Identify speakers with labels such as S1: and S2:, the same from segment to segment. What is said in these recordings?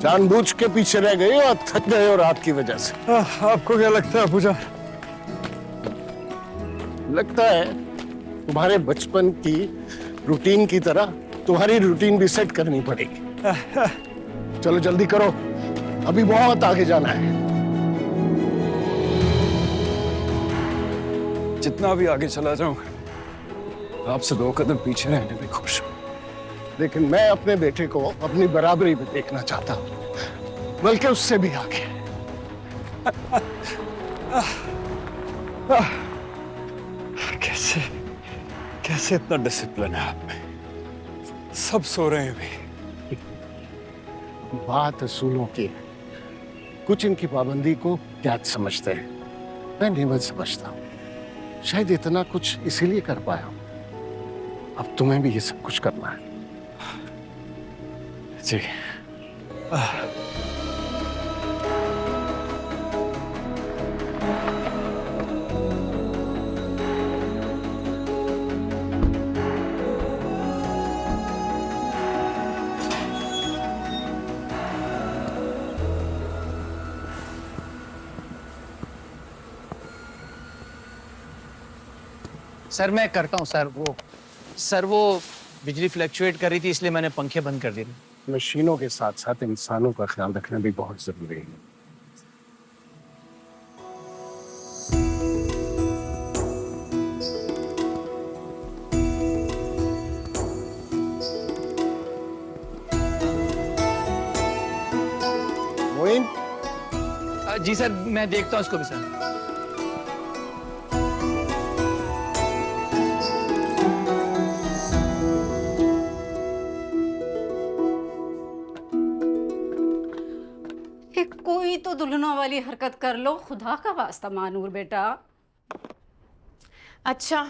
S1: जानबूझ के पीछे रह गए हो और थक गए हो रात की वजह से।
S2: आपको क्या लगता है पूजा?
S1: लगता है तुम्हारे बचपन की रूटीन की तरह तुम्हारी रूटीन भी सेट करनी पड़ेगी। चलो जल्दी करो, अभी बहुत आगे जाना है।
S2: जितना भी आगे चला जाऊं, आपसे 2 कदम पीछे रहने में खुश हूं।
S1: लेकिन मैं अपने बेटे को अपनी बराबरी में देखना चाहता हूं, बल्कि उससे भी आगे।
S2: कैसे कैसे इतना डिसिप्लिन है आप में? सब सो रहे हैं अभी।
S1: बात असूलों की है। कुछ इनकी पाबंदी को त्याग समझते हैं, मैं नियम समझता हूं। शायद इतना कुछ इसीलिए कर पाया हूं। अब तुम्हें भी ये सब कुछ करना है।
S2: जी।
S3: सर मैं करता हूँ सर वो बिजली फ्लक्चुएट कर रही थी इसलिए मैंने पंखे बंद कर दिए।
S1: मशीनों के साथ साथ इंसानों का ख्याल रखना भी बहुत जरूरी है। मोइन,
S3: जी सर मैं देखता हूँ इसको भी सर।
S4: कोई तो दुल्हनों वाली हरकत कर लो, खुदा का वास्ता मानूर बेटा।
S5: अच्छा,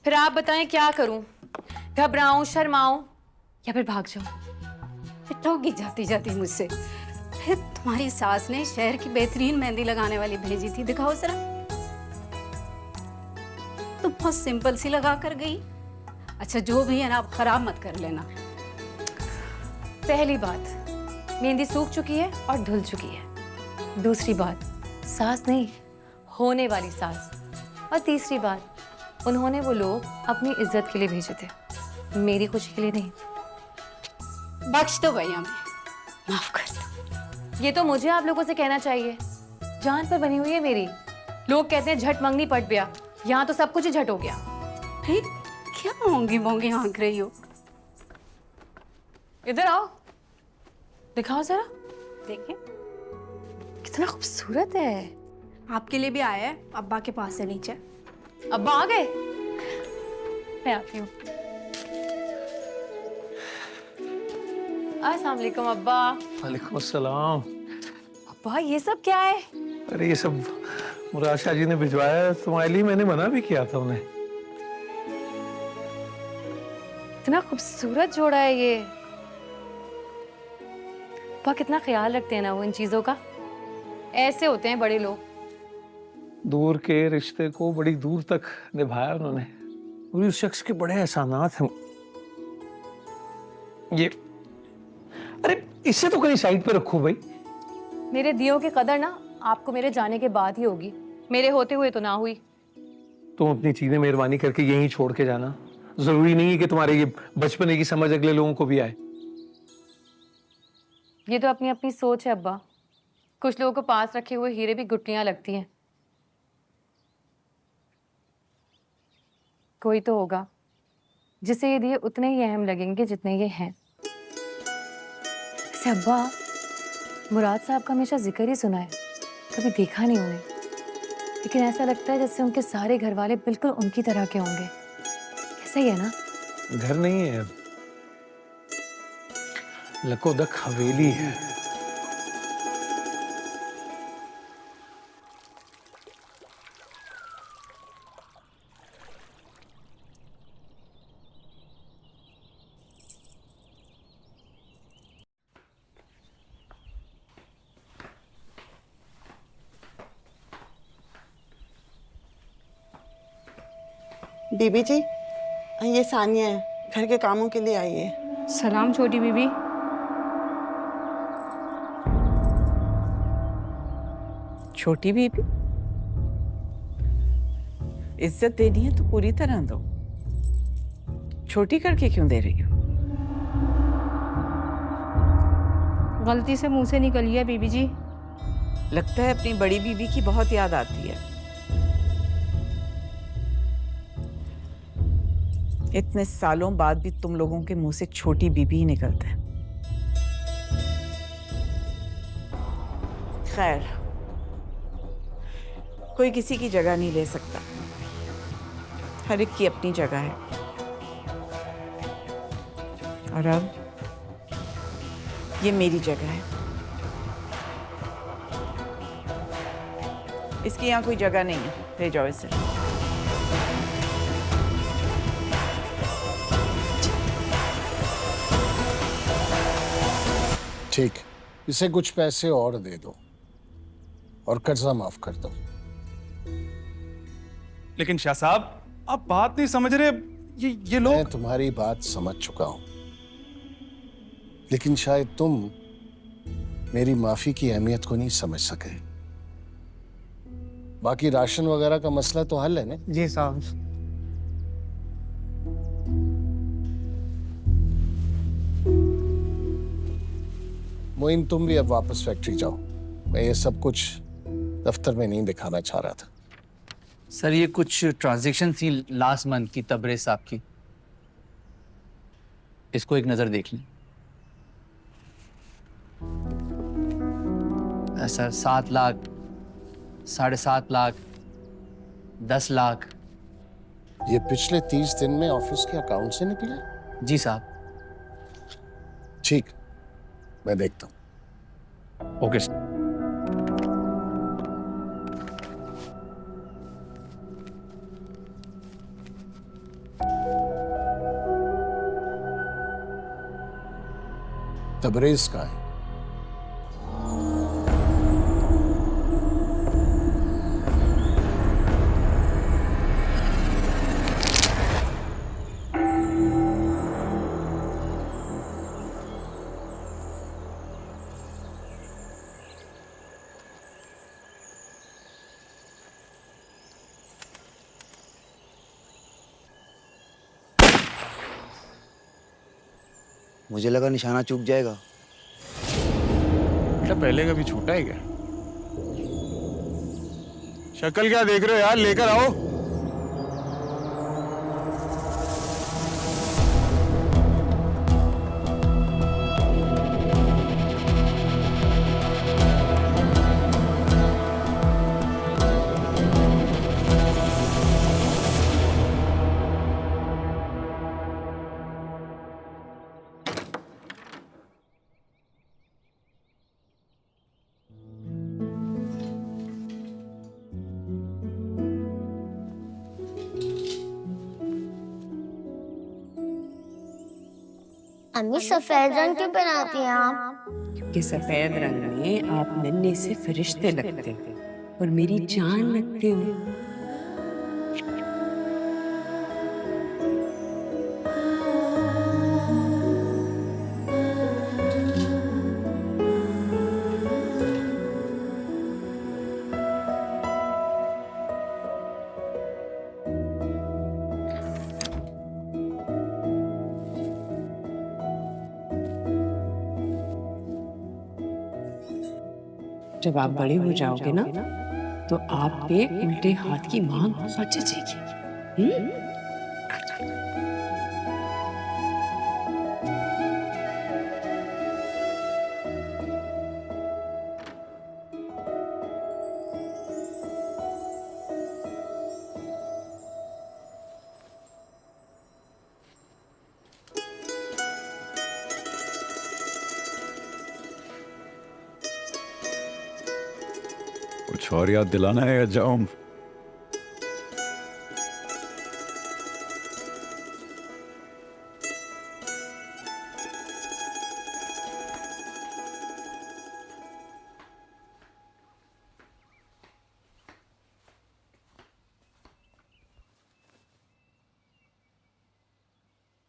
S5: फिर आप बताएं क्या करूं? घबराऊं, शर्माऊं या फिर भाग जाऊं?
S4: ठोगी जाती जाती मुझसे। फिर तुम्हारी सास ने शहर की बेहतरीन मेहंदी लगाने वाली भेजी थी, दिखाओ जरा। तो बहुत सिंपल सी लगा कर गई। अच्छा जो भी है ना, आप खराब मत कर लेना।
S5: पहली बात, मेहंदी सूख चुकी है और धुल चुकी है। दूसरी बात, सास नहीं, होने वाली सास। और तीसरी बात, उन्होंने वो लोग अपनी इज्जत के लिए भेजे थे, मेरी खुशी के लिए नहीं।
S4: बख्श दो भैया, हमें माफ कर दो।
S5: ये तो मुझे आप लोगों से कहना चाहिए। जान पर बनी हुई है मेरी। लोग कहते हैं झट मंगनी पट गया, यहाँ तो सब कुछ ही झट हो गया।
S4: भाई क्या मोंगी मोंगी आंक रही हो?
S5: इधर आओ, दिखाओ जरा।
S4: देखिए
S5: कितना खूबसूरत है।
S4: आपके लिए भी आया है, अब्बा के पास से नीचे।
S5: अब्बा आ गए? मैं आती हूँ। अस्सलाम वालेकुम अब्बा।
S6: वालेकुम अस्सलाम।
S5: अब्बा ये सब क्या है?
S6: अरे ये सब मुराद शाह जी ने भिजवाया है तुम्हारे लिए, मैंने मना भी किया था उन्हें।
S5: इतना खूबसूरत जोड़ा है ये। अब्बा कितना ख्याल रखते हैं ना वो इन चीजों का। ऐसे होते हैं बड़े लोग।
S6: दूर के रिश्ते को बड़ी दूर तक निभाया उन्होंने। और उस शख्स के बड़े एहसानात हैं। ये अरे इससे तो कहीं साइड पे रखो भाई।
S5: मेरे दियों की कदर ना आपको मेरे जाने के बाद ही होगी, मेरे होते हुए तो ना हुई।
S6: तुम अपनी चीजें मेहरबानी करके यहीं छोड़ के जाना। जरूरी नहीं है कि तुम्हारे ये बचपने की समझ अगले लोगों को भी आए।
S5: ये तो अपनी अपनी सोच है अब्बा। कुछ लोगों को पास रखे हुए हीरे भी गुठलियां लगती हैं। कोई तो होगा जिसे ये दिए उतने ही अहम लगेंगे जितने ये हैं। वैसे अब्बा, मुराद साहब का हमेशा जिक्र ही सुना है, कभी देखा नहीं उन्हें। लेकिन ऐसा लगता है जैसे उनके सारे घर वाले बिल्कुल उनकी तरह के होंगे। ऐसा ही है ना?
S6: घर नहीं है, लकोदक हवेली है।
S7: बीबी जी, ये सानिया है, घर के कामों के लिए आई है।
S4: सलाम छोटी बीबी।
S8: छोटी बीबी, इज्जत देनी है तो पूरी तरह दो, छोटी करके क्यों दे रही हो?
S4: गलती से मुंह से निकली है बीबी जी।
S8: लगता है अपनी बड़ी बीबी की बहुत याद आती है। इतने सालों बाद भी तुम लोगों के मुंह से छोटी बीबी ही निकलता है। खैर, कोई किसी की जगह नहीं ले सकता, हर एक की अपनी जगह है। और अब ये मेरी जगह है, इसकी यहाँ कोई जगह नहीं है, ले जाओ इसे।
S1: ठीक, इसे कुछ पैसे और दे दो और कर्जा माफ कर दो।
S2: लेकिन शाह साहब, आप बात नहीं समझ रहे। ये
S1: मैं
S2: लोग।
S1: तुम्हारी बात समझ चुका हूं, लेकिन शायद तुम मेरी माफी की अहमियत को नहीं समझ सके। बाकी राशन वगैरह का मसला तो हल है ना?
S3: जी साहब।
S1: मोइन, तुम भी अब वापस फैक्ट्री जाओ। मैं ये सब कुछ दफ्तर में नहीं दिखाना चाह रहा था।
S3: सर, ये कुछ ट्रांजैक्शन थी लास्ट मंथ की तबरेज साहब की, इसको एक नज़र देख लें। सर 7 लाख, 7.5 लाख, 10 लाख।
S1: ये पिछले 30 दिन में ऑफिस के अकाउंट से निकले?
S3: जी साहब।
S1: ठीक, मैं देखता हूं।
S3: Okay sir.
S1: तबरेज का है।
S9: मुझे लगा निशाना चूक जाएगा।
S2: क्या पहले कभी छूटा है क्या? शक्ल क्या देख रहे हो यार, लेकर आओ।
S10: अम्मी सफेद रंग क्यों पहनाती हैं आप?
S8: क्योंकि सफेद रंग में आप नन्हे से फरिश्ते लगते हो और मेरी जान लगते हो। जब आप बड़े हो जाओगे ना, तो आप पे उल्टे हाथ की मांग बहुत जचेगी।
S2: कुछ और याद दिलाना है या जाऊं?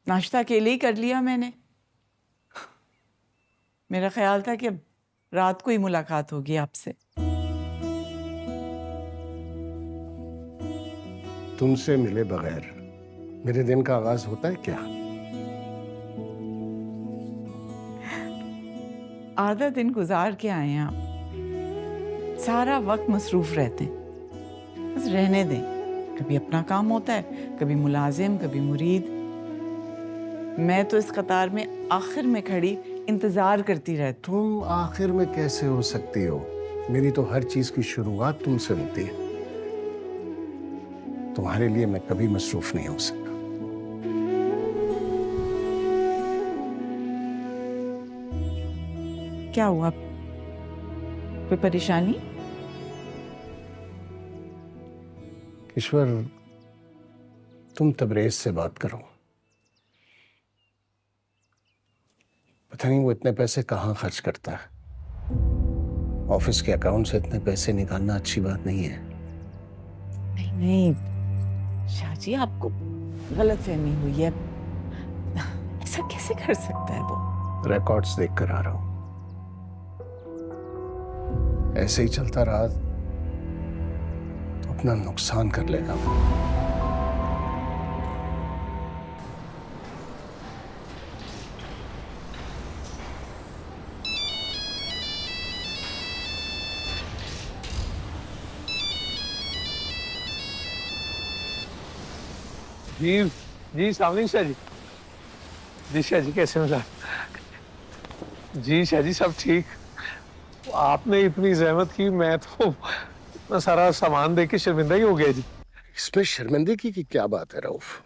S8: नाश्ता अकेले ही कर लिया मैंने। मेरा ख्याल था कि अब रात को ही मुलाकात होगी आपसे।
S1: तुमसे मिले बगैर मेरे दिन का आगाज होता है क्या?
S9: आधा दिन गुजार के आए हैं आप, सारा वक्त मसरूफ रहते हैं। बस रहने दें, कभी अपना काम होता है, कभी मुलाजिम, कभी मुरीद। मैं तो इस कतार में आखिर में खड़ी इंतजार करती रहती।
S1: तुम आखिर में कैसे हो सकती हो? मेरी तो हर चीज की शुरुआत तुमसे होती है। तुम्हारे लिए मैं कभी मसरूफ नहीं हो सकता।
S9: क्या हुआ, कोई परेशानी?
S1: ईश्वर, तुम तबरेज से बात करो। पता नहीं वो इतने पैसे कहाँ खर्च करता है। ऑफिस के अकाउंट से इतने पैसे निकालना अच्छी बात नहीं है।
S9: नहीं नहीं शाहजी, आपको गलतफहमी हुई है। ऐसा कैसे कर सकता है वो?
S1: रिकॉर्ड्स देख कर आ रहा हूं। ऐसे ही चलता रहा तो अपना नुकसान कर लेगा।
S6: जी जी, सामने शाह जी। जी शाह जी, कैसे मिला? जी शाह जी, सब ठीक। आपने इतनी जहमत की, मैं तो इतना सारा सामान देख के शर्मिंदा ही हो गया जी।
S1: इसमें शर्मिंदगी की क्या बात है रऊफ?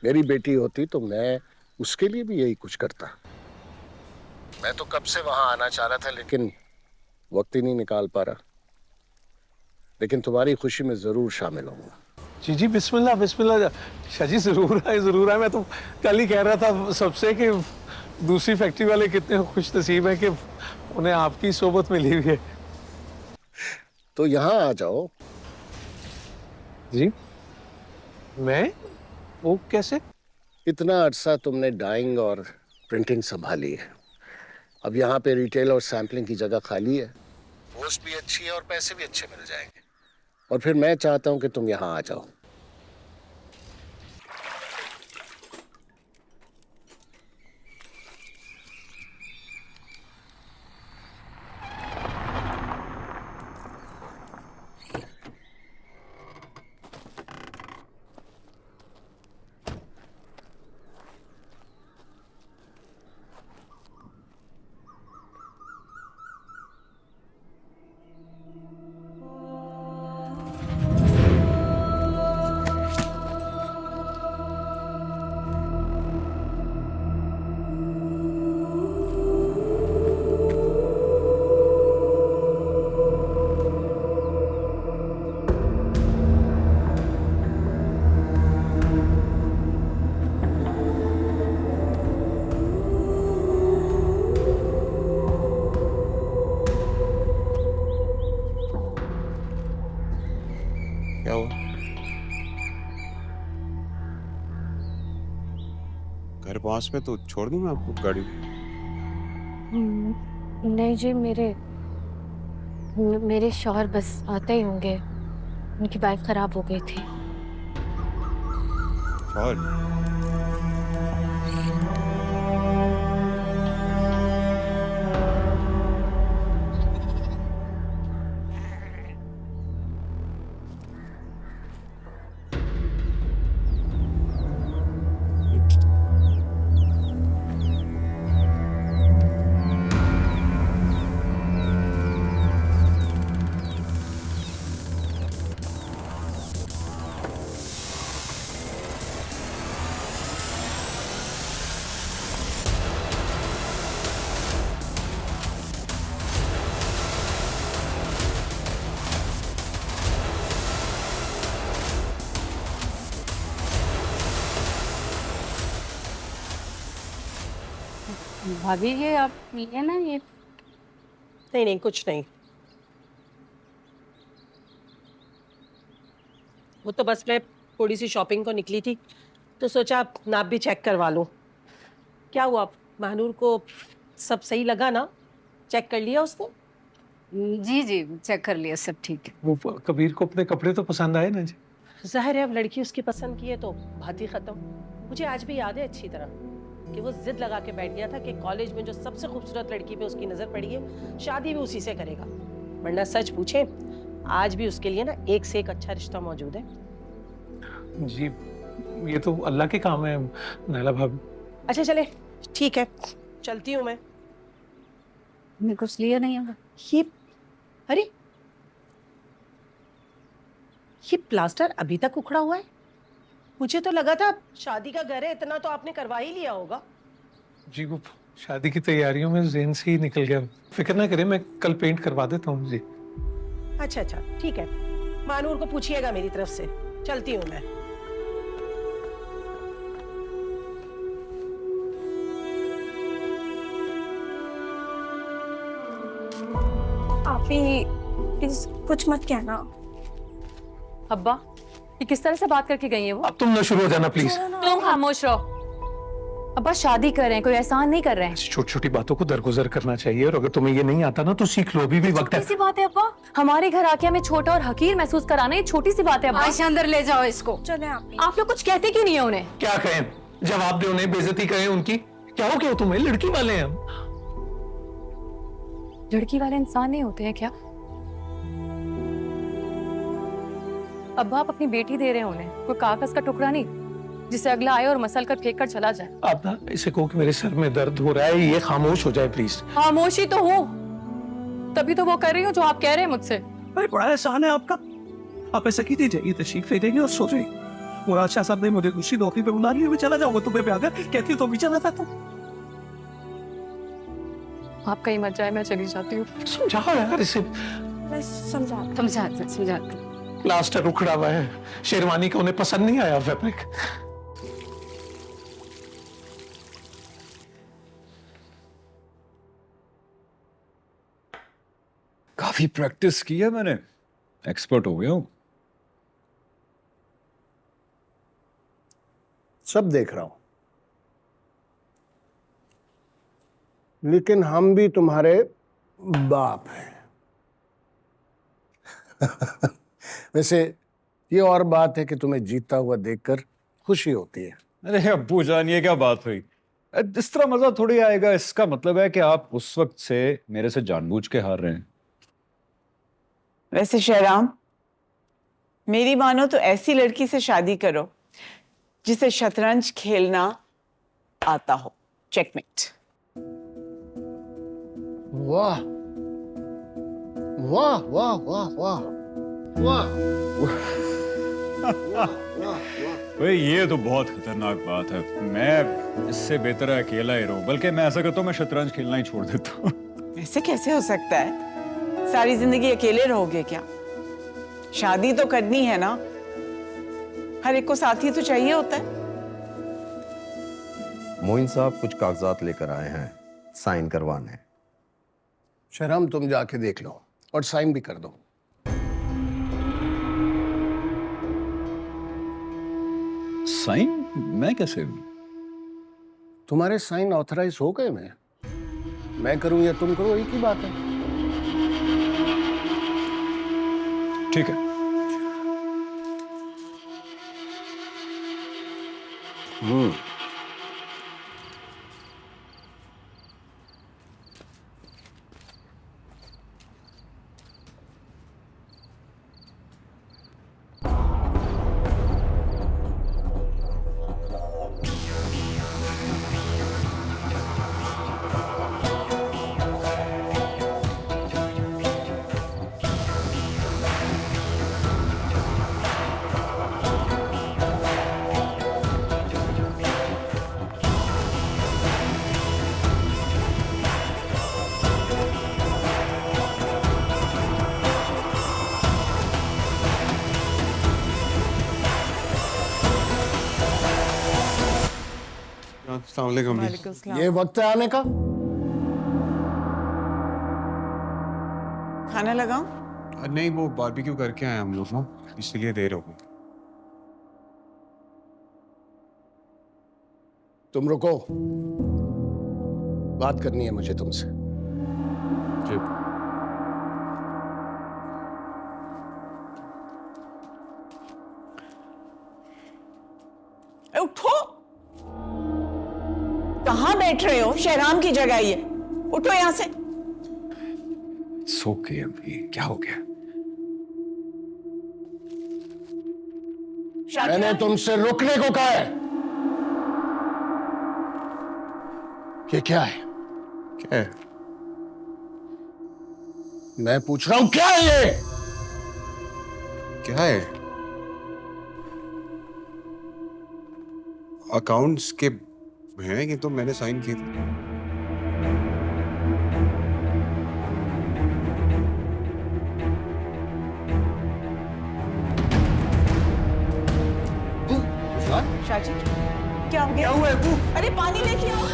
S1: मेरी बेटी होती तो मैं उसके लिए भी यही कुछ करता। मैं तो कब से वहां आना चाह रहा था, लेकिन वक्त ही नहीं निकाल पा रहा। लेकिन तुम्हारी खुशी में जरूर शामिल होऊंगा।
S6: जी जी, बिस्मिल्लाह बिस्मिल्लाह। शाह जी जरूर आए, जरूर आए। मैं तो कल ही कह रहा था सबसे कि दूसरी फैक्ट्री वाले कितने खुश नसीब हैं कि उन्हें आपकी सोबत मिली हुई है।
S1: तो यहाँ आ जाओ।
S6: जी, मैं? वो कैसे?
S1: इतना अरसा तुमने डाइंग और प्रिंटिंग संभाली है, अब यहाँ पे रिटेल और सैम्पलिंग की जगह खाली है। पोस्ट भी अच्छी है और पैसे भी अच्छे मिल जाएंगे। और फिर मैं चाहता हूँ कि तुम यहाँ आ जाओ।
S2: क्या हुआ? घर पास में तो छोड़ दूं मैं आपको गाड़ी?
S5: नहीं जी, मेरे शौहर बस आते ही होंगे। उनकी बाइक खराब हो गई थी।
S2: और
S4: भाभी ये आप ये ना ये
S8: नहीं नहीं, कुछ नहीं। वो तो बस मैं थोड़ी सी शॉपिंग को निकली थी, तो सोचा नाप भी चेक करवा लूं। क्या हुआ, महानूर को सब सही लगा ना? चेक कर लिया उसने?
S4: जी जी चेक कर लिया, सब ठीक है।
S6: वो कबीर को अपने कपड़े तो पसंद आए ना जी?
S8: जाहिर है अब लड़की उसकी पसंद की है तो बात ही खत्म। मुझे आज भी याद है अच्छी तरह कि वो जिद लगा के बैठ गया था कि कॉलेज में जो सबसे खूबसूरत लड़की पे उसकी नजर पड़ी है शादी भी उसी से करेगा। वरना सच पूछे आज भी उसके लिए ना एक से एक अच्छा रिश्ता मौजूद है।
S6: जी ये तो अल्लाह के काम है नैला भाभी।
S8: अच्छा चले ठीक है, चलती हूँ मैं।
S4: मैं कुछ लिया नहीं होगा।
S8: ये अरे ये प्लास्टर अभी तक उखड़ा हुआ है। मुझे तो लगा था शादी का घर है, इतना तो आपने करवा ही लिया होगा।
S6: जी वो शादी की तैयारियों में ज़हन से ही निकल गया। फिक्र ना करें, मैं कल पेंट करवा देता हूँ जी।
S8: अच्छा अच्छा ठीक है, मानूर को पूछिएगा मेरी तरफ से। चलती हूँ मैं।
S10: आप ही प्लीज कुछ मत कहना।
S5: अब्बा ये किस तरह से बात करके गई है वो?
S6: अब तुम ना शुरू हो जाना प्लीज।
S5: तुम खामोश रहो। अब्बा शादी कर रहे हैं, कोई एहसान नहीं कर रहे हैं।
S6: छोटी छोटी बातों को दरगुजर करना चाहिए, और अगर तुम्हें ये नहीं आता ना तो सीख लो, अभी भी वक्त है।
S5: छोटी सी बात है अब्बा, हमारे घर आके हमें छोटा और हकीर महसूस कराना ये छोटी सी बात है अब्बा।
S4: आयशा अंदर ले जाओ इसको।
S10: चले
S5: आप लोग कुछ कहते क्यों नहीं है उन्हें?
S6: क्या कहें, जवाब दे उन्हें, बेइज्जती करें उनकी। क्या हो क्या तुम्हें, लड़की वाले हैं हम।
S5: लड़की वाले इंसान नहीं होते हैं क्या? अब्बा आप अपनी बेटी दे रहे हैं उन्हें, कोई कागज का टुकड़ा नहीं जिसे अगला आए और मसल कर फेंक कर चला जाए।
S6: आप ना इसे कहो कि मेरे सर में दर्द हो रहा है, ये खामोश हो जाए प्लीज।
S5: खामोशी तो हूँ, तभी तो वो कर रही हूँ जो आप कह रहे हैं मुझसे।
S11: अरे बड़ा एहसान है आपका, आप ऐसा कीजिए, जाइए तशरीफ ले जाइए और सो जाइए। मुराद शाह साहब ने मुझे दूसरी नौकरी पे बुला लिया, मैं चला जाऊंगा। तुम्हें पे आकर कहती तो भी चला जाता।
S5: आप कहीं मत जाए, मैं चली जाती हूँ।
S6: समझाओ यार इसे।
S10: मैं समझाती।
S6: प्लास्टर उखड़ा हुआ है, शेरवानी का उन्हें पसंद नहीं आया फैब्रिक।
S2: काफी प्रैक्टिस की है मैंने, एक्सपर्ट हो गया हूं।
S1: सब देख रहा हूं, लेकिन हम भी तुम्हारे बाप हैं। वैसे ये और बात है कि तुम्हें जीता हुआ देखकर खुशी होती है।
S2: अरे अब्बू जान, ये क्या बात हुई? इस तरह मजा थोड़ी आएगा। इसका मतलब है कि आप उस वक्त से मेरे से जानबूझ के हार रहे हैं।
S9: वैसे शहराम, मेरी मानो तो ऐसी लड़की से शादी करो जिसे शतरंज खेलना आता हो। चेकमेट।
S1: वाह वाह वाह वाह वाह वाह
S2: भाई ये तो बहुत खतरनाक बात है। मैं इससे बेहतर है अकेला ही रहूं। बल्कि मैं ऐसा करता हूं, मैं शतरंज खेलना ही छोड़ देता हूं।
S9: ऐसे कैसे हो सकता है? सारी जिंदगी अकेले रहोगे क्या? शादी तो करनी है ना, हर एक को साथी तो चाहिए होता है।
S12: मोइन साहब कुछ कागजात लेकर आए हैं, साइन करवाने।
S1: शहराम तुम जाके देख लो और साइन भी कर दो।
S2: साइन? मैं कैसे?
S1: तुम्हारे साइन ऑथराइज हो गए। मैं करूं या तुम करो, एक ही बात है।
S2: ठीक है।
S1: ये वक्त है आने का।
S9: खाना लगाऊं?
S12: नहीं, वो बारबेक्यू करके आए हम लोग ना, इसलिए देर हो गई।
S1: तुम रुको, बात करनी है मुझे तुमसे।
S9: उठो, कहाँ बैठ रहे हो? शहराम की जगह ये, उठो यहाँ से।
S2: सो के अभी क्या हो गया?
S1: मैंने तुमसे रुकने को कहा है। ये क्या है?
S12: क्या है?
S1: मैं पूछ रहा हूं क्या है ये?
S12: क्या है? अकाउंट्स के हैं, ये तो मैंने साइन किए थे।
S9: शाजी, क्या हो गया? अरे पानी लेके आओ।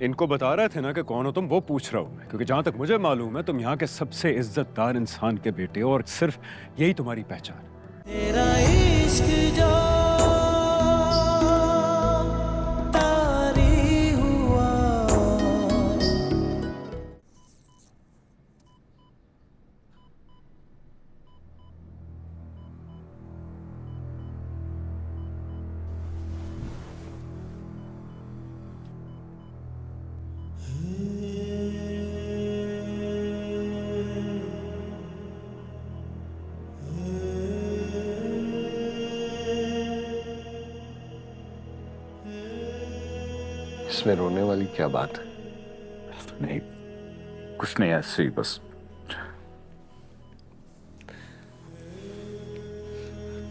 S2: इनको बता रहे थे ना कि कौन हो तुम, वो पूछ रहा हूं मैं, क्योंकि जहां तक मुझे मालूम है तुम यहाँ के सबसे इज्जतदार इंसान के बेटे हो और सिर्फ यही तुम्हारी पहचान है।
S11: तेरा इश्क जो तारी हुआ।
S1: इसमें रोने वाली क्या बात है?
S2: नहीं, कुछ नहीं, ऐसे ही बस।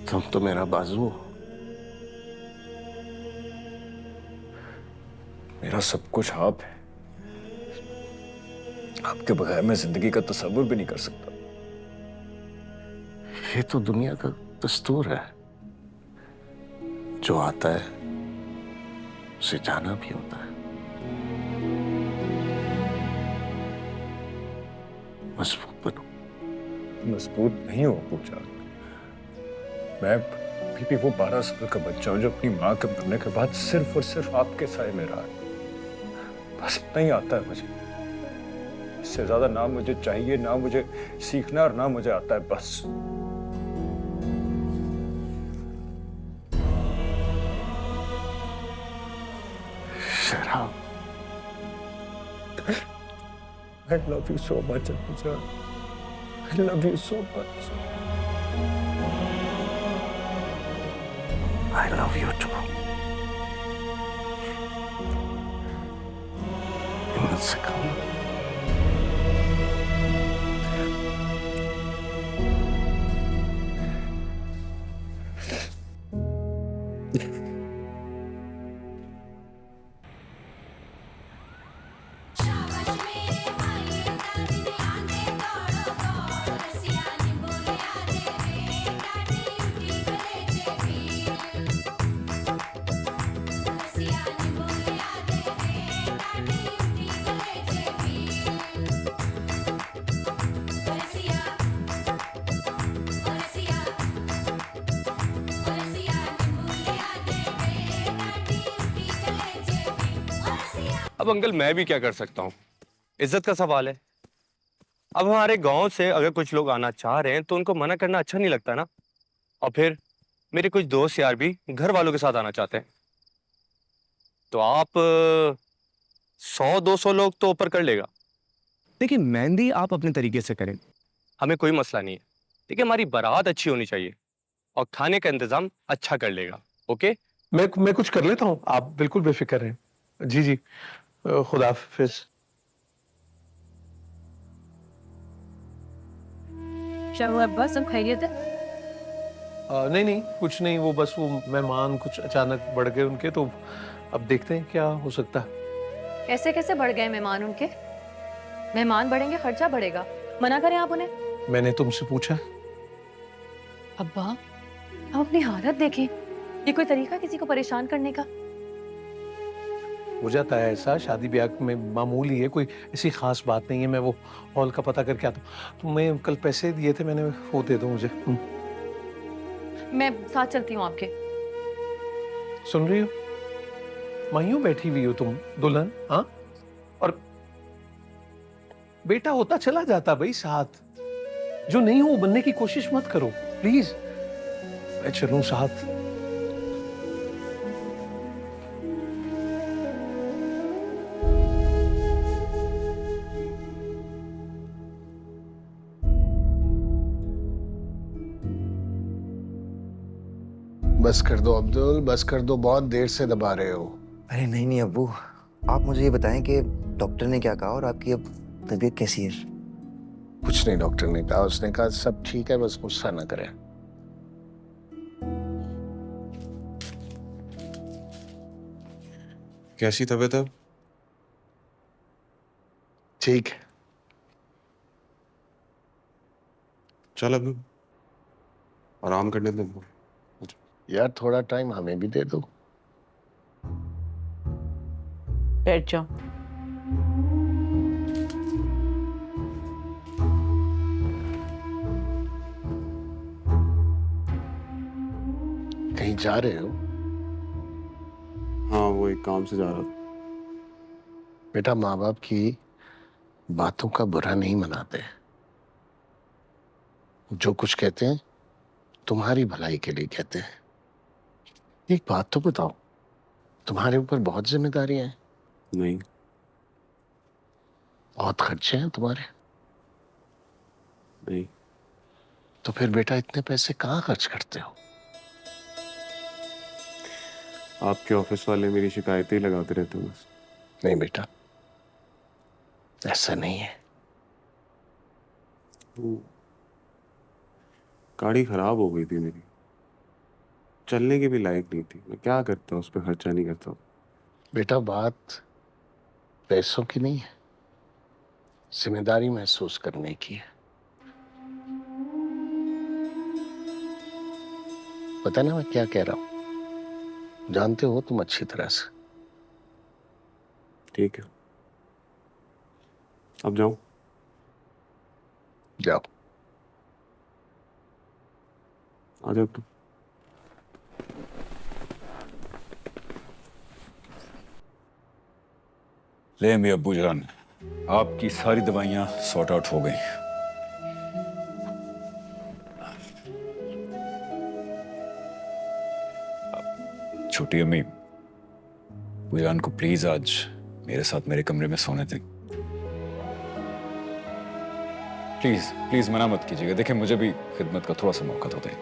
S1: तुम तो मेरा बाजू हो।
S2: मेरा सब कुछ आप है। आपके बगैर मैं जिंदगी का तस्वीर भी नहीं कर सकता।
S1: ये तो दुनिया का दस्तूर है। जो आता है उसे जाना भी होता है। मजबूत बनो।
S2: मजबूत नहीं हो पूछा। मैं अभी भी वो 12 साल का बच्चा हूं जो अपनी माँ के मरने के बाद सिर्फ और सिर्फ आपके साए में रहा है। बस इतना ही आता है मुझे। इससे ज्यादा ना मुझे चाहिए, ना मुझे सीखना और ना मुझे आता है। बस
S1: शराब।
S2: I love you so much, Anusha. I love you so much.
S1: I love you too. हिम्मत से काम लो।
S13: अब अंकल मैं भी क्या कर सकता हूँ, इज्जत का सवाल है। अब हमारे गांव से अगर कुछ लोग आना चाह रहे हैं तो उनको मना करना अच्छा नहीं लगता ना। और फिर मेरे कुछ दोस्त यार भी घर वालों के साथ आना चाहते हैं, तो आप 100-200 लोग तो ऊपर कर लेगा। देखिए मेहंदी आप अपने तरीके से करें, हमें कोई मसला नहीं है। देखिए हमारी बारात अच्छी होनी चाहिए और खाने का इंतजाम अच्छा कर लेगा। ओके,
S6: मैं कुछ कर लेता हूँ, आप बिल्कुल बेफिक्र रहें। जी जी, खुदा हाफिज।
S8: क्या हुआ अब्बा, सब खैरियत है?
S6: नहीं कुछ नहीं, वो बस वो मेहमान कुछ अचानक बढ़ गए उनके, तो अब देखते हैं क्या हो सकता है।
S5: कैसे कैसे बढ़ गए मेहमान उनके? मेहमान बढ़ेंगे खर्चा बढ़ेगा, मना करें आप उन्हें।
S6: मैंने तुमसे पूछा।
S5: अब्बा आप अपनी हालत देखें, ये कोई तरीका किसी को परेशान करने का?
S6: हो जाता है ऐसा, शादी ब्याह में मामूली है, कोई ऐसी खास बात नहीं है। मैं वो हॉल का पता करके आता हूँ। तो मैं कल पैसे दिए थे मैंने, वो दे दो मुझे।
S5: मैं साथ चलती हूँ आपके।
S6: सुन रही हो? वहीं यूं बैठी हुई हो तुम दुल्हन, हाँ? और बेटा होता चला जाता भाई साथ। जो नहीं हो वो बनने की कोशिश मत करो प्लीज। मैं चलूं साथ?
S1: बस कर दो अब्दुल, बस कर दो, बहुत देर से दबा रहे हो।
S14: अरे नहीं नहीं अब्बू, आप मुझे ये बताएं कि डॉक्टर ने क्या कहा और आपकी अब तबीयत कैसी है?
S1: कुछ नहीं डॉक्टर ने कहा, उसने कहा सब ठीक है, बस गुस्सा ना करें।
S12: कैसी तबीयत अब?
S1: ठीक है।
S12: चल अब आराम करने दे।
S1: यार थोड़ा टाइम हमें भी दे दो।
S9: बैठ जाओ।
S1: कहीं जा रहे हो?
S12: हाँ, वो एक काम से जा रहा था।
S1: बेटा माँ बाप की बातों का बुरा नहीं मनाते। जो कुछ कहते हैं तुम्हारी भलाई के लिए कहते हैं। एक बात तो बताओ, तुम्हारे ऊपर बहुत जिम्मेदारियां हैं।
S12: नहीं।
S1: बहुत खर्चे हैं तुम्हारे।
S12: नहीं।
S1: तो फिर बेटा इतने पैसे कहाँ खर्च करते हो?
S12: आपके ऑफिस वाले मेरी शिकायतें ही लगाते रहते हैं बस।
S1: नहीं बेटा, ऐसा नहीं है।
S12: गाड़ी खराब हो गई थी मेरी, चलने की भी लायक नहीं थी। मैं क्या करता, उस पर खर्चा नहीं करता।
S1: बेटा बात पैसों की नहीं है, जिम्मेदारी महसूस करने की है। पता ना मैं क्या कह रहा हूं, जानते हो तुम अच्छी तरह से।
S12: ठीक है, अब जाऊं?
S1: जाओ।
S12: आ जाओ तुम।
S2: ले मेरे अब्बू जान, आपकी सारी दवाइयां सॉर्ट आउट हो गई। छोटी अम्मी, बुजान को प्लीज आज मेरे साथ मेरे कमरे में सोने दें। प्लीज प्लीज मना मत कीजिएगा। देखिए मुझे भी खिदमत का थोड़ा सा मौका तो दें।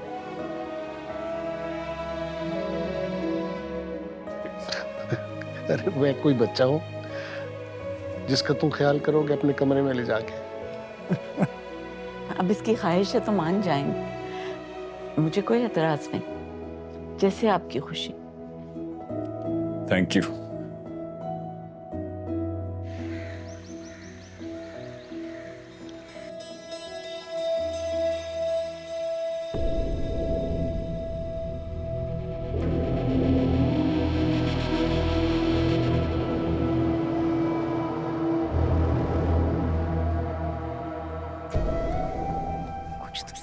S1: अरे मैं कोई बच्चा हूं जिसका तुम ख्याल करोगे अपने कमरे में ले जाके?
S9: अब इसकी ख्वाहिश है तो मान जाएंगे, मुझे कोई एतराज नहीं, जैसे आपकी खुशी।
S2: Thank you.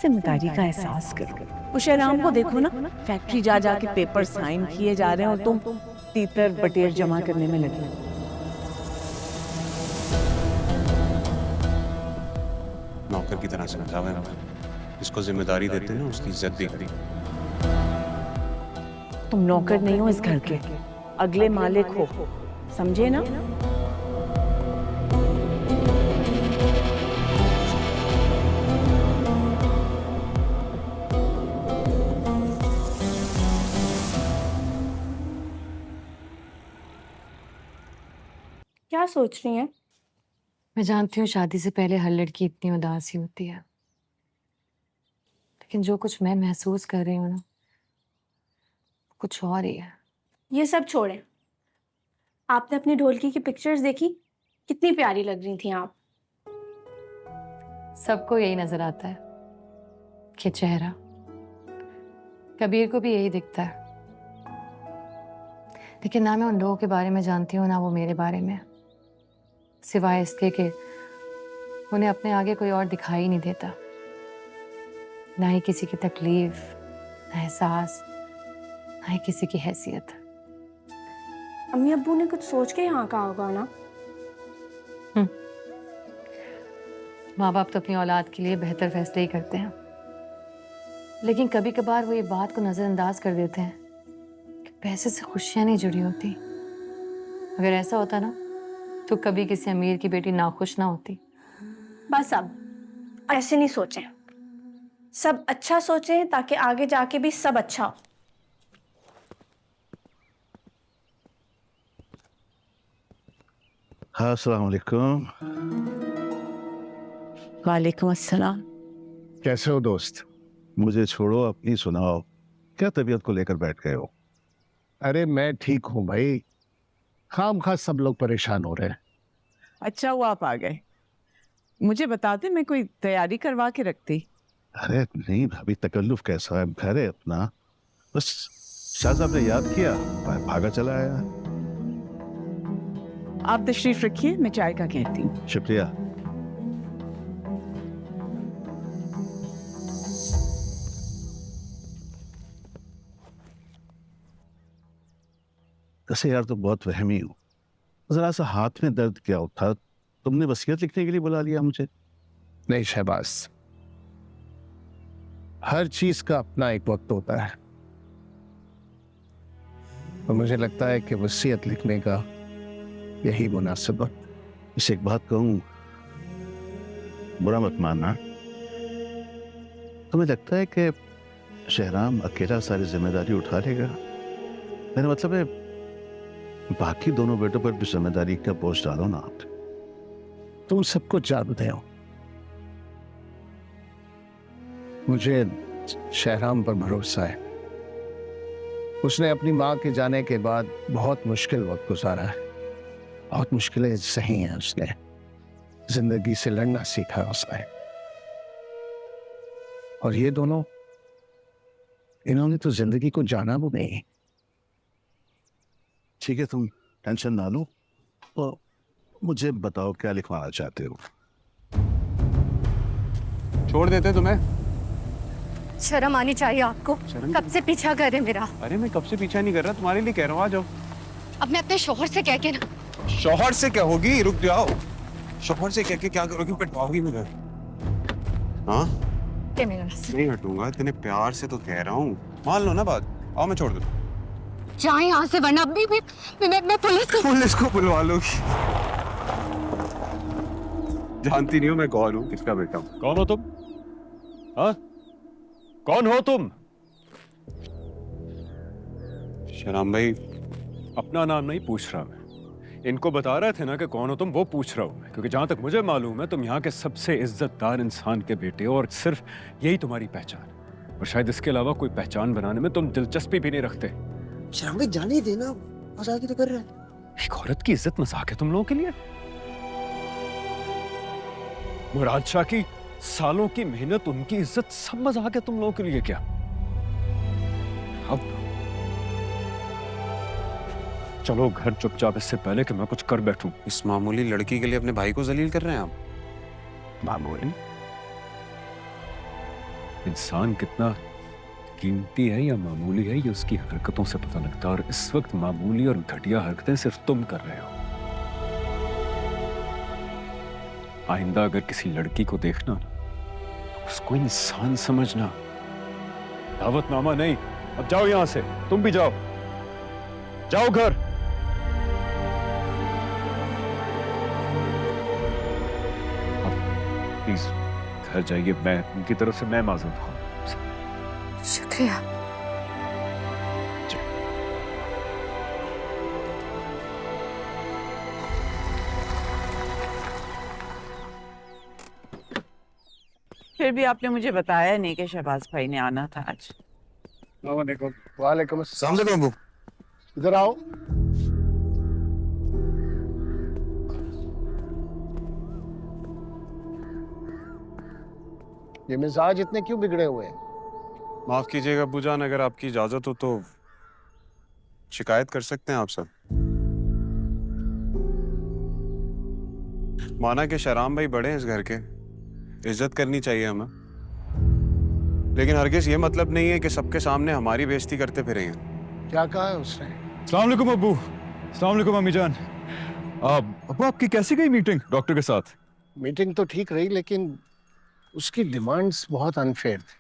S9: जिम्मेदारी का एहसास करो। उस शहराम को देखो ना, फैक्ट्री जा जाके पेपर साइन किए जा रहे हैं और तुम तीतर बटेर जमा करने में लगे।
S12: नौकर की तरह से समझावे ना, जिसको जिम्मेदारी देते हैं ना उसकी इज्जत भी करी।
S9: तुम नौकर नहीं हो इस घर के, अगले मालिक हो, समझे ना?
S10: क्या सोच रही हैं?
S5: मैं जानती हूँ शादी से पहले हर लड़की इतनी उदास ही होती है, लेकिन जो कुछ मैं महसूस कर रही हूँ ना, कुछ और ही है।
S10: ये सब छोड़ें। आपने अपनी ढोलकी की पिक्चर्स देखी? कितनी प्यारी लग रही थी आप।
S5: सबको यही नजर आता है कि चेहरा, कबीर को भी यही दिखता है, लेकिन ना मैं उन लोगों के बारे में जानती हूँ ना वो मेरे बारे में, सिवाय इसके कि उन्हें अपने आगे कोई और दिखाई नहीं देता। ना ही किसी की तकलीफ, ना एहसास, ना ही किसी की हैसियत।
S10: अम्मी अब्बू ने कुछ सोच के यहाँ कहा होगा ना।
S5: माँ बाप तो अपनी औलाद के लिए बेहतर फैसले ही करते हैं, लेकिन कभी कभार वो ये बात को नज़रअंदाज कर देते हैं कि पैसे से खुशियाँ नहीं जुड़ी होती। अगर ऐसा होता ना तो कभी किसी अमीर की बेटी नाखुश ना होती।
S10: बस अब ऐसे नहीं सोचें, सब अच्छा सोचें ताकि आगे जाके भी सब अच्छा हो।
S15: हाँ, अस्सलाम वालेकुम।
S9: वालेकुम अस्सलाम।
S15: कैसे हो दोस्त? मुझे छोड़ो, अपनी सुनाओ। क्या तबीयत को लेकर बैठ गए हो?
S1: अरे मैं ठीक हूँ भाई, खाम खा सब लोग परेशान हो रहे हैं।
S9: अच्छा हुआ आप आ गए, मुझे बताते मैं कोई तैयारी करवा के रखती।
S15: अरे नहीं भाभी, तकल्लुफ कैसा है, घर है अपना। बस शाह साहब ने याद किया, मैं भागा चला आया।
S9: आप तशरीफ रखिए, मैं चाय का कहती हूँ।
S15: शुक्रिया। वैसे यार तो बहुत वहमी हूँ। जरा सा हाथ में दर्द क्या उठा, तुमने वसीयत लिखने के लिए बुला लिया मुझे।
S1: नहीं शहबाज, हर चीज का अपना एक वक्त होता है, और मुझे लगता है कि वसीयत लिखने का यही मुनासिब वक्त।
S15: इसे एक बात कहूँ, बुरा मत मानना, तुम्हें लगता है कि शहराम अकेला सारी जिम्मेदारी उठा लेगा? मेरा मतलब है बाकी दोनों बेटों पर भी जिम्मेदारी का बोझ डालो ना आप।
S1: तुम सब कुछ जानते हो, मुझे शहराम पर भरोसा है। उसने अपनी माँ के जाने के बाद बहुत मुश्किल वक्त गुजारा है, बहुत मुश्किलें सही हैं। उसने जिंदगी से लड़ना सीखा उसने, और ये दोनों, इन्होंने तो जिंदगी को जाना भी नहीं।
S15: ठीक है, तुम टेंशन ना लो, तो मुझे बताओ क्या लिखवाना चाहते हो।
S2: छोड़ देते तुम्हें?
S4: शर्म आनी चाहिए आपको। कब से पीछा कर रहे मेरा?
S2: अरे मैं कब से पीछा नहीं कर रहा, तुम्हारे लिए कह रहा हूँ, आ जाओ।
S4: अब मैं अपने शोहर से कह के ना।
S12: शौहर से क्या होगी, रुक जाओ। शौहर से कह के क्या करोगी, पिटवाओगी मुझे? हाँ,
S4: क्या मेरा नसीब?
S12: नहीं हटूंगा, इतने प्यार से तो कह रहा हूँ, मान लो ना बात। आओ मैं छोड़ दूँ।
S4: जाए यहाँ से, वरना अभी मैं
S12: पुलिस को बुलवा लोगी। जानती नहीं हो मैं कौन हूँ, किसका बेटा हूँ।
S2: कौन हो तुम? हाँ, कौन हो तुम?
S12: शहराम भाई,
S2: अपना नाम नहीं पूछ रहा मैं, इनको बता रहे थे ना कि कौन हो तुम, वो पूछ रहा हूं मैं। क्योंकि जहां तक मुझे मालूम है तुम यहाँ के सबसे इज्जतदार इंसान के बेटे हो, और सिर्फ यही तुम्हारी पहचान, और शायद इसके अलावा कोई पहचान बनाने में तुम दिलचस्पी भी नहीं रखते।
S14: शर्म भाई जाने देना, मजाक ही तो कर रहा है।
S2: एक औरत की इज्जत मजाक है तुम लोगों के लिए? मुराद शाह की सालों की मेहनत, उनकी इज्जत, सब मजाक है तुम लोगों के लिए क्या? अब चलो घर चुपचाप, इससे पहले कि मैं कुछ कर बैठूं।
S12: इस मामूली लड़की के लिए अपने भाई को जलील कर रहे हैं आप?
S2: मामूली? इंसान कितना कीमती है या मामूली है, ये उसकी हरकतों से पता लगता है, और इस वक्त मामूली और घटिया हरकतें सिर्फ तुम कर रहे हो। आइंदा अगर किसी लड़की को देखना तो उसको इंसान समझना, दावतनामा नहीं। अब जाओ यहां से, तुम भी जाओ, जाओ घर। अब प्लीज घर जाइए, मैं उनकी तरफ से मैं माजूर हूं।
S4: शुक्रिया।
S9: फिर भी आपने मुझे बताया नहीं कि शहबाज भाई ने आना था आज।
S1: वालेकुम अस्सलाम। इधर आओ। ये मिजाज इतने क्यों बिगड़े हुए हैं?
S12: माफ कीजिएगा अब्बूजान, अगर आपकी इजाजत हो तो शिकायत कर सकते हैं आप सब। माना कि शहराम भाई बड़े हैं इस घर के, इज्जत करनी चाहिए हमें, लेकिन हरगिज ये मतलब नहीं है कि सबके सामने हमारी बेइज्जती करते फिरेंगे।
S1: क्या कहा है उसने?
S2: अस्सलाम वालेकुम अब्बू। अस्सलाम वालेकुम अम्मी जान। अब आपकी कैसी गई मीटिंग डॉक्टर के साथ?
S1: मीटिंग तो ठीक रही, लेकिन उसकी डिमांड्स बहुत अनफेयर थी।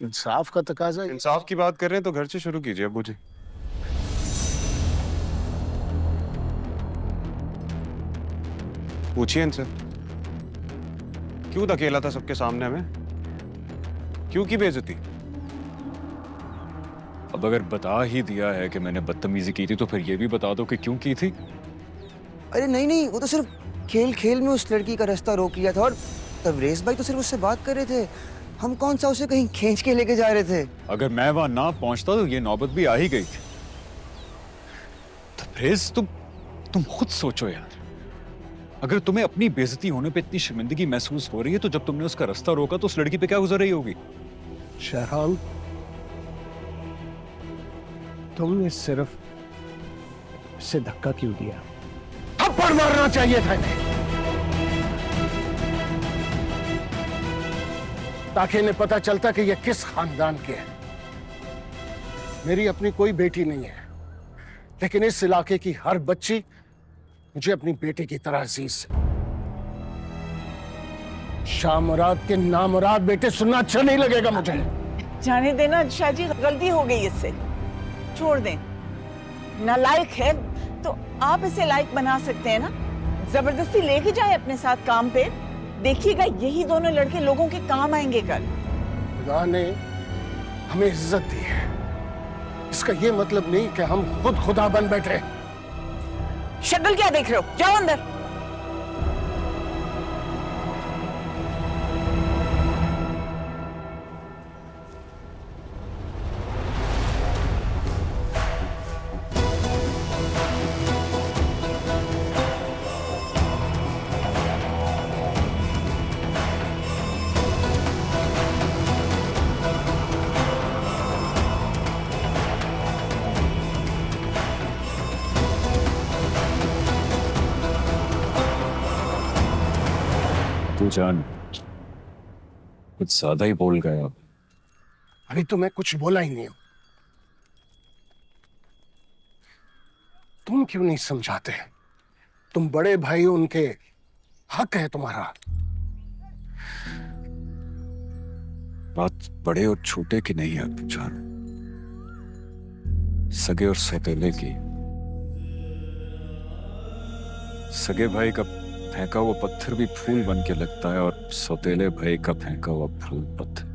S1: इंसाफ का तकाजा।
S12: इंसाफ की बात कर रहे हैं तो घर से शुरू कीजिए अब्बू जी। पूछिए इनसे क्यों धकेला था सबके सामने हमें, क्यों की बेइज्जती?
S2: अब अगर बता ही दिया है कि मैंने बदतमीजी की थी तो फिर ये भी बता दो कि क्यों की थी।
S14: अरे नहीं नहीं, वो तो सिर्फ खेल खेल में उस लड़की का रास्ता रोक लिया था और तबरेज भाई तो सिर्फ उससे बात कर रहे थे। हम कौन सा उसे कहीं खींच के लेके जा रहे थे।
S2: अगर मैं वहां ना पहुंचता तो ये नौबत भी आ ही गई थी। तबरेज तुम खुद सोचो यार, अगर तुम्हें अपनी बेइज्जती होने पे इतनी शर्मिंदगी महसूस हो रही है तो जब तुमने उसका रास्ता रोका तो उस लड़की पे क्या गुजर रही होगी?
S1: शहराम, तुमने सिर्फ इससे धक्का क्यों दिया? थप्पड़ मारना चाहिए था इन्हें, ताकि इन्हें पता चलता कि ये किस खानदान के हैं। मेरी अपनी कोई बेटी नहीं है, लेकिन इस इलाके की हर बच्ची मुझे अपनी बेटी की तरह अजीज है। शाह मुराद के नामुराद बेटे सुनना अच्छा नहीं लगेगा मुझे।
S9: जाने देना शाह जी, गलती हो गई इससे, छोड़ दें। नालायक है तो आप इसे लायक बना सकते हैं ना। जबरदस्ती लेके जाए अपने साथ काम पे, देखिएगा यही दोनों लड़के लोगों के काम आएंगे कल।
S1: खुदा ने हमें इज्जत दी है, इसका ये मतलब नहीं कि हम खुद खुदा बन बैठे।
S9: शक्ल क्या देख रहे हो, जाओ अंदर।
S2: तू जान कुछ ज्यादा ही बोल गया।
S1: अभी तो मैं कुछ बोला ही नहीं हूं। तुम क्यों नहीं समझाते? तुम बड़े भाई हो, उनके हक है तुम्हारा।
S2: बात बड़े और छोटे की नहीं है अब्बू जान, सगे और सौतेले की। सगे भाई का फेंका हुआ पत्थर भी फूल बन के लगता है और सौतेले भाई का फेंका हुआ फूल पत्थर।